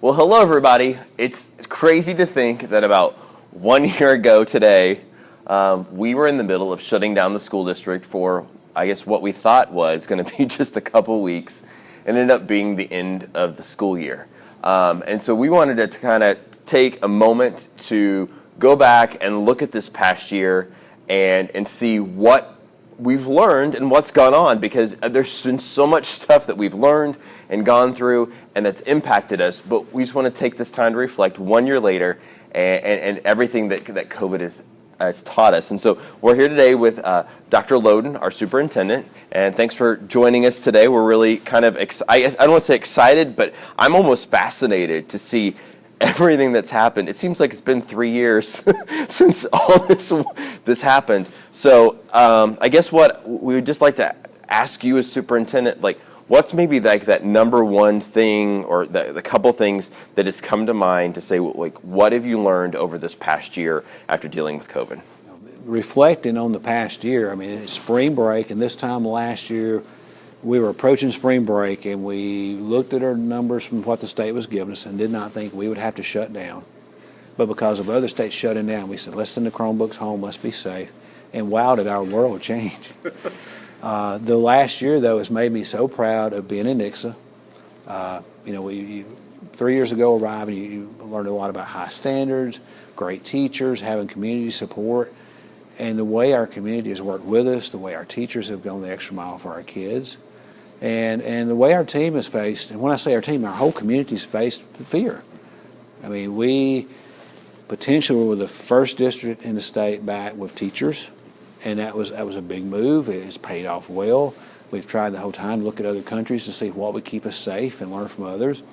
Well, hello everybody. It's crazy to think that about 1 year ago today, we were in the middle of shutting down the school district for, I guess, what we thought was going to be just a couple weeks, and ended up being the end of the school year. And so we wanted to kind of take a moment to go back and look at this past year and see what we've learned and what's gone on, because there's been so much stuff that we've learned and gone through and that's impacted us, but we just want to take this time to reflect 1 year later and everything that COVID has taught us. And so we're here today with Dr. Loden, our superintendent, and thanks for joining us today. We're really kind of, I don't want to say excited, but I'm almost fascinated to see everything that's happened. It seems like it's been 3 years since all this happened. So I guess what we would just like to ask you as superintendent, like, what's maybe like that number one thing or the couple things that has come to mind to say, like, what have you learned over this past year after dealing with COVID? Reflecting on the past year, I mean, it's spring break, and this time last year, we were approaching spring break, and we looked at our numbers from what the state was giving us and did not think we would have to shut down. But because of other states shutting down, we said, let's send the Chromebooks home, let's be safe. And wow, did our world change. The last year, though, has made me so proud of being in Nixa. You 3 years ago arriving, you learned a lot about high standards, great teachers, having community support, and the way our community has worked with us, the way our teachers have gone the extra mile for our kids. And the way our team has faced, and when I say our team, our whole community has faced fear. I mean, we potentially were the first district in the state back with teachers, and that was a big move. It has paid off well. We've tried the whole time to look at other countries to see what would keep us safe and learn from others.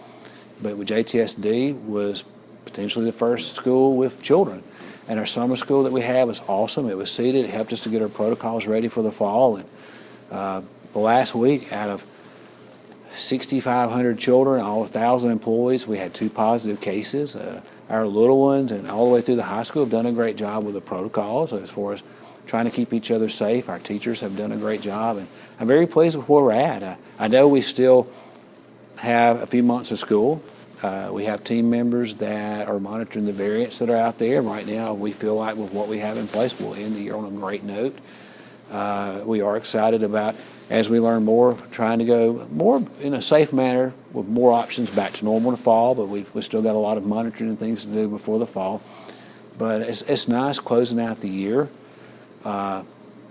But with JTSD was potentially the first school with children. And our summer school that we have was awesome. It was seated. It helped us to get our protocols ready for the fall. And the last week, out of 6,500 children, all 1,000 employees, we had 2 positive cases. Our little ones and all the way through the high school have done a great job with the protocols as far as trying to keep each other safe. Our teachers have done a great job, and I'm very pleased with where we're at. I know we still have a few months of school. We have team members that are monitoring the variants that are out there. Right now, we feel like with what we have in place, we'll end the year on a great note. We are excited about, as we learn more, trying to go more in a safe manner with more options back to normal in the fall, but we've still got a lot of monitoring and things to do before the fall. But it's nice closing out the year,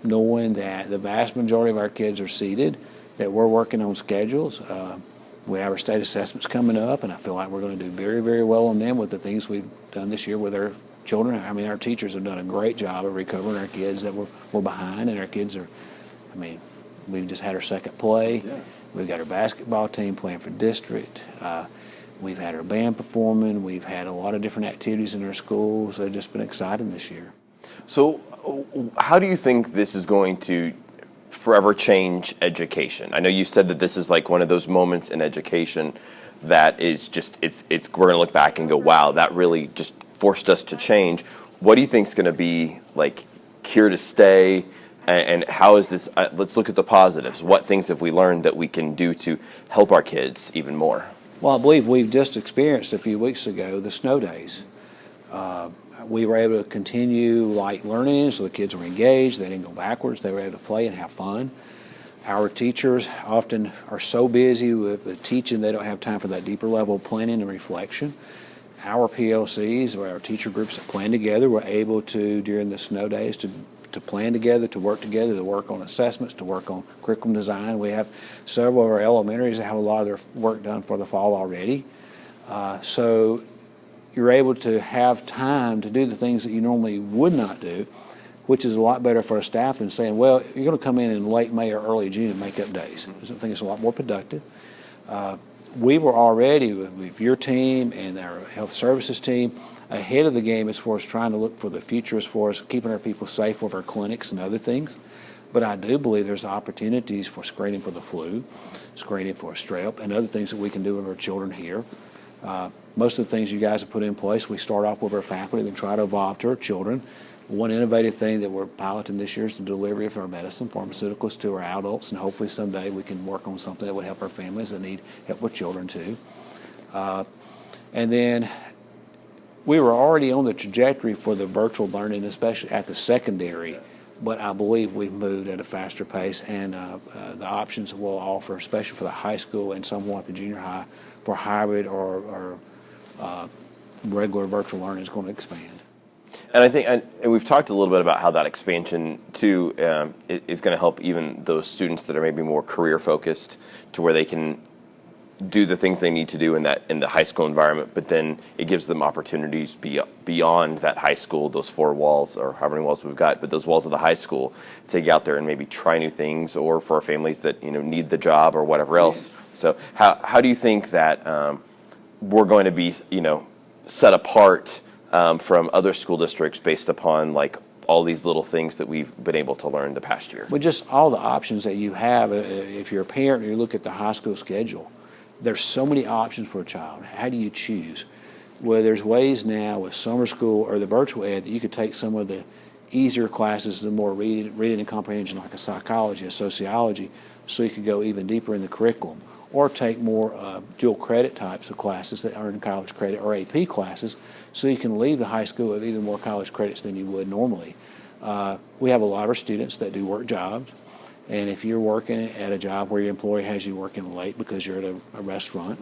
knowing that the vast majority of our kids are seated, that we're working on schedules. We have our state assessments coming up, and I feel like we're going to do very, very well on them with the things we've done this year with our children. I mean, our teachers have done a great job of recovering our kids that were behind, and our kids are, I mean, we've just had our second play. Yeah. We've got our basketball team playing for district. We've had our band performing. We've had a lot of different activities in our schools. They've just been exciting this year. So how do you think this is going to forever change education? I know you said that this is like one of those moments in education that is just, we're going to look back and go, wow, that really just forced us to change. What do you think is going to be like here to stay, and how is this, let's look at the positives. What things have we learned that we can do to help our kids even more? Well, I believe we've just experienced a few weeks ago the snow days. We were able to continue like learning, so the kids were engaged. They didn't go backwards. They were able to play and have fun. Our teachers often are so busy with the teaching they don't have time for that deeper level of planning and reflection. Our PLCs, or our teacher groups that plan together, were able to, during the snow days, to plan together, to work together, to work on assessments, to work on curriculum design. We have several of our elementaries that have a lot of their work done for the fall already. So you're able to have time to do the things that you normally would not do, which is a lot better for our staff than saying, well, you're going to come in late May or early June and make up days. I think it's a lot more productive. We were already, with your team and our health services team, ahead of the game as far as trying to look for the future as far as keeping our people safe with our clinics and other things. But I do believe there's opportunities for screening for the flu, screening for strep, and other things that we can do with our children here. Most of the things you guys have put in place, we start off with our faculty, then try to evolve to our children. One innovative thing that we're piloting this year is the delivery of our medicine, pharmaceuticals to our adults, and hopefully someday we can work on something that would help our families that need help with children too. And then we were already on the trajectory for the virtual learning, especially at the secondary, but I believe we've moved at a faster pace, and the options we'll offer, especially for the high school and somewhat the junior high, for hybrid or regular virtual learning is going to expand. And I think, and we've talked a little bit about how that expansion too is going to help even those students that are maybe more career focused, to where they can do the things they need to do in the high school environment, but then it gives them opportunities beyond that high school, those 4 walls or how many walls we've got, but those walls of the high school, to get out there and maybe try new things, or for families that need the job or whatever else. So how do you think that we're going to be set apart from other school districts based upon like all these little things that we've been able to learn the past year? Well, just all the options that you have. If you're a parent and you look at the high school schedule, there's so many options for a child. How do you choose? Well, there's ways now with summer school or the virtual ed that you could take some of the easier classes, the more reading and comprehension, like a psychology, a sociology, so you could go even deeper in the curriculum, or take more dual credit types of classes that earn college credit, or AP classes, so you can leave the high school with even more college credits than you would normally. We have a lot of our students that do work jobs, and if you're working at a job where your employer has you working late because you're at a restaurant,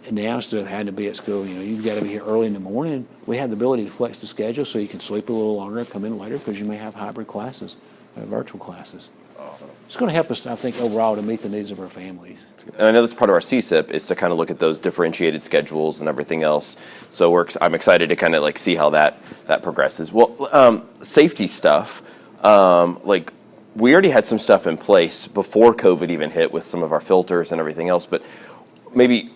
and now instead of having to be at school, you've got to be here early in the morning, we have the ability to flex the schedule so you can sleep a little longer and come in later, because you may have hybrid classes, virtual classes. Awesome. It's going to help us, I think, overall to meet the needs of our families. And I know that's part of our CSIP, is to kind of look at those differentiated schedules and everything else. So I'm excited to kind of like see how that progresses. Well, safety stuff, like we already had some stuff in place before COVID even hit with some of our filters and everything else, but maybe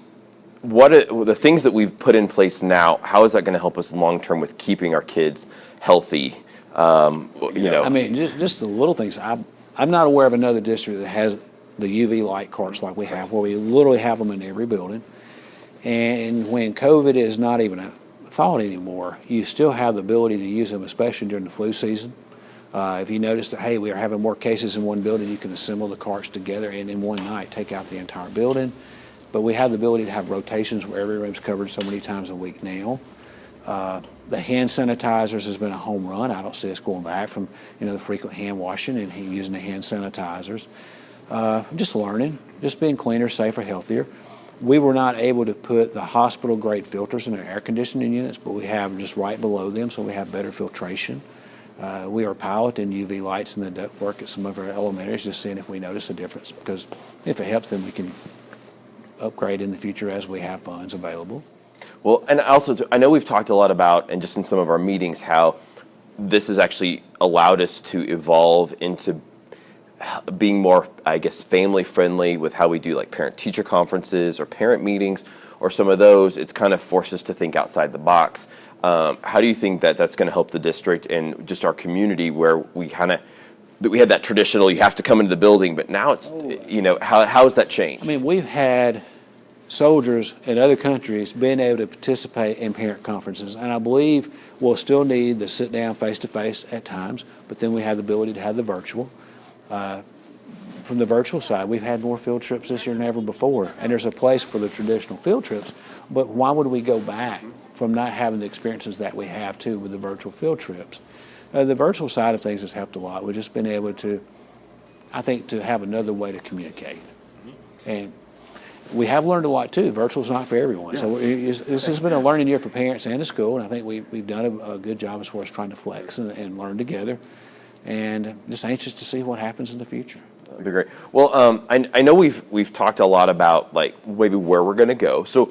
what are the things that we've put in place now, how is that going to help us long term with keeping our kids healthy? I mean, just the little things. I'm not aware of another district that has the UV light carts like we have, where we literally have them in every building. And when COVID is not even a thought anymore, you still have the ability to use them, especially during the flu season. If you notice that, hey, we are having more cases in one building, you can assemble the carts together and in one night take out the entire building. But we have the ability to have rotations where every room's covered so many times a week now. The hand sanitizers has been a home run. I don't see us going back from the frequent hand washing and using the hand sanitizers. Just learning, just being cleaner, safer, healthier. We were not able to put the hospital grade filters in our air conditioning units, but we have just right below them, so we have better filtration. We are piloting UV lights in the ductwork at some of our elementaries, just seeing if we notice a difference, because if it helps, then we can upgrade in the future as we have funds available. Well, and also, I know we've talked a lot about, and just in some of our meetings, how this has actually allowed us to evolve into being more, I guess, family friendly with how we do like parent-teacher conferences or parent meetings or some of those. It's kind of forced us to think outside the box. How do you think that that's going to help the district and just our community, where we had that traditional, you have to come into the building, but now it's, how has that changed? I mean, we've had soldiers in other countries being able to participate in parent conferences, and I believe we'll still need the sit-down face-to-face at times, but then we have the ability to have the virtual. From the virtual side, we've had more field trips this year than ever before, and there's a place for the traditional field trips, but why would we go back from not having the experiences that we have, too, with the virtual field trips? The virtual side of things has helped a lot. We've just been able to, I think, to have another way to communicate. And we have learned a lot, too. Virtual is not for everyone. Yeah. So this has been a learning year for parents and the school, and I think we've done a good job as far as trying to flex and learn together. And just anxious to see what happens in the future. That'd be great. Well, I know we've talked a lot about like maybe where we're going to go. So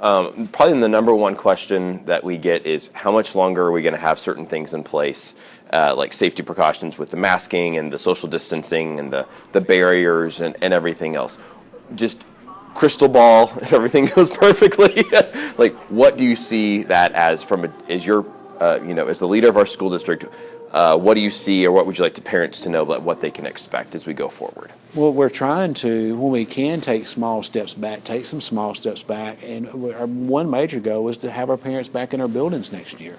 probably the number one question that we get is, how much longer are we going to have certain things in place, like safety precautions with the masking and the social distancing and the barriers and everything else? Just crystal ball, if everything goes perfectly. Like, what do you see that as as your as the leader of our school district? What do you see, or what would you like parents to know about what they can expect as we go forward? Well, we're trying to, when we can take small steps back, take some small steps back. And our one major goal is to have our parents back in our buildings next year.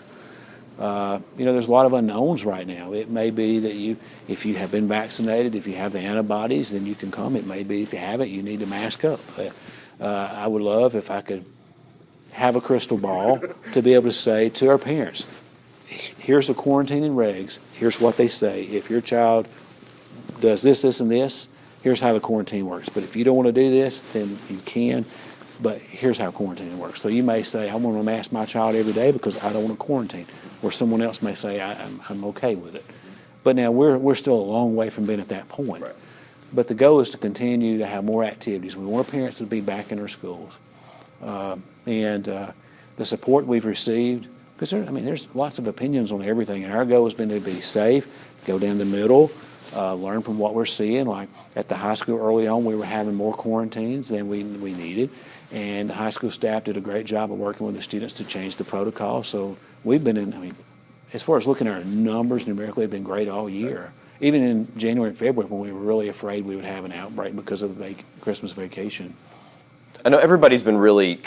There's a lot of unknowns right now. It may be that if you have been vaccinated, if you have the antibodies, then you can come. It may be if you haven't, you need to mask up. I would love if I could have a crystal ball to be able to say to our parents, here's the quarantining regs, here's what they say. If your child does this, this, and this, here's how the quarantine works. But if you don't want to do this, then you can, but here's how quarantine works. So you may say, I want to mask my child every day because I don't want to quarantine. Or someone else may say, I'm okay with it. But now we're still a long way from being at that point. Right. But the goal is to continue to have more activities. We want parents to be back in our schools. And the support we've received, because there's lots of opinions on everything, and our goal has been to be safe, go down the middle, learn from what we're seeing. Like at the high school early on, we were having more quarantines than we needed, and the high school staff did a great job of working with the students to change the protocol. So we've been as far as looking at our numbers numerically, have been great all year. Even in January and February when we were really afraid we would have an outbreak because of Christmas vacation. I know everybody's been really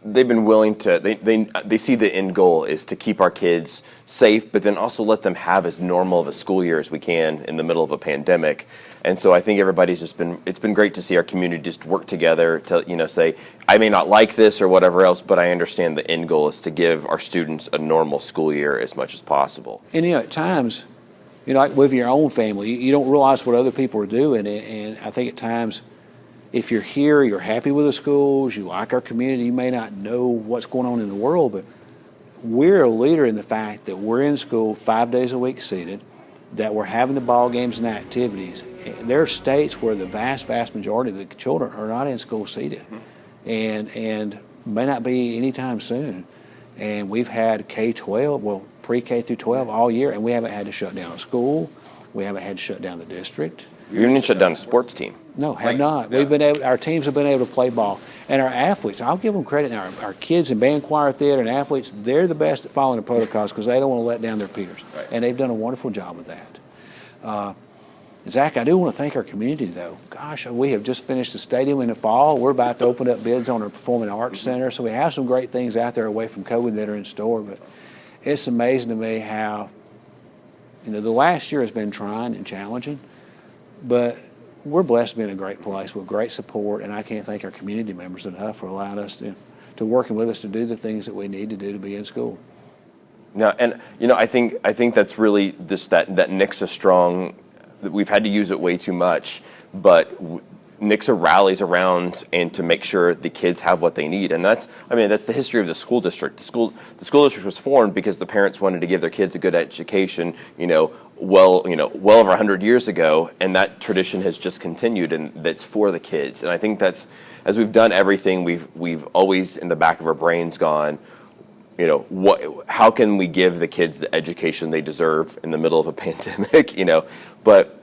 they've been willing to, they see the end goal is to keep our kids safe, but then also let them have as normal of a school year as we can in the middle of a pandemic. And so I think everybody's it's been great to see our community just work together to, say, I may not like this or whatever else, but I understand the end goal is to give our students a normal school year as much as possible. And, at times, like with your own family, you don't realize what other people are doing. And I think at times, if you're here, you're happy with the schools, you like our community, you may not know what's going on in the world, but we're a leader in the fact that we're in school 5 days a week seated, that we're having the ball games and activities. There are states where the vast, vast majority of the children are not in school seated, and may not be anytime soon. And we've had K-12, pre-K through 12 all year, and we haven't had to shut down a school. We haven't had to shut down the district. You didn't shut down a sports team. No, have not. Yeah. Our teams have been able to play ball. And our athletes, I'll give them credit now. Our kids in band, choir, theater, and athletes, they're the best at following the protocols because they don't want to let down their peers. Right. And they've done a wonderful job with that. Zach, I do want to thank our community, though. Gosh, we have just finished the stadium in the fall. We're about to open up bids on our Performing Arts Center. So we have some great things out there away from COVID that are in store. But it's amazing to me how, the last year has been trying and challenging. But we're blessed to be in a great place with great support, and I can't thank our community members enough for allowing us to working with us to do the things that we need to do to be in school. No, and I think that's really that NICSA strong. We've had to use it way too much, but NICSA rallies around and to make sure the kids have what they need, and that's the history of the school district. The school district was formed because the parents wanted to give their kids a good education, well over 100 years ago, and that tradition has just continued, and that's for the kids. And I think that's, as we've done everything, we've always in the back of our brains gone, how can we give the kids the education they deserve in the middle of a pandemic, but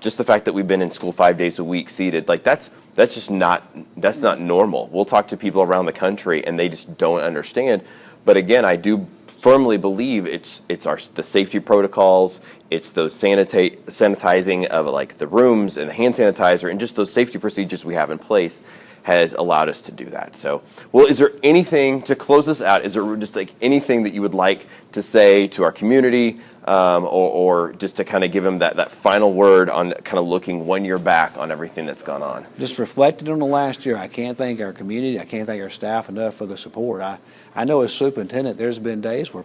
just the fact that we've been in school 5 days a week seated, that's not normal. We'll talk to people around the country and they just don't understand. But again, I do firmly believe it's the safety protocols, it's those sanitizing of the rooms and the hand sanitizer and just those safety procedures we have in place has allowed us to do that. So, is there anything to close this out? Is there just anything that you would like to say to our community, or just to kind of give them that final word on kind of looking 1 year back on everything that's gone on? Just reflecting on the last year, I can't thank our community, I can't thank our staff enough for the support. I know as superintendent, there's been days where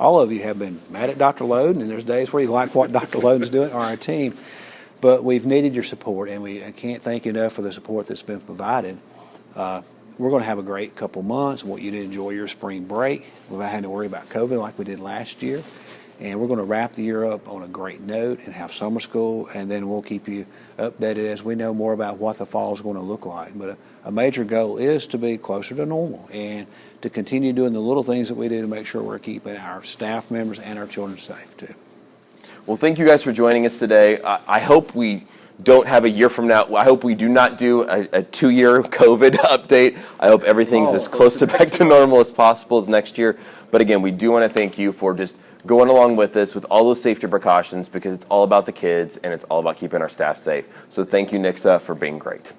all of you have been mad at Dr. Loden, and there's days where you like what Dr. Loden's doing or our team. But we've needed your support, and I can't thank you enough for the support that's been provided. We're going to have a great couple months. I want you to enjoy your spring break without having to worry about COVID like we did last year. And we're going to wrap the year up on a great note and have summer school, and then we'll keep you updated as we know more about what the fall is going to look like. But a major goal is to be closer to normal and to continue doing the little things that we do to make sure we're keeping our staff members and our children safe, too. Well, thank you guys for joining us today. I hope we don't have a year from now. I hope we do not do a 2-year COVID update. I hope everything's as close to back to normal as possible as next year. But again, we do want to thank you for just going along with us with all those safety precautions, because it's all about the kids and it's all about keeping our staff safe. So thank you, NICSA, for being great.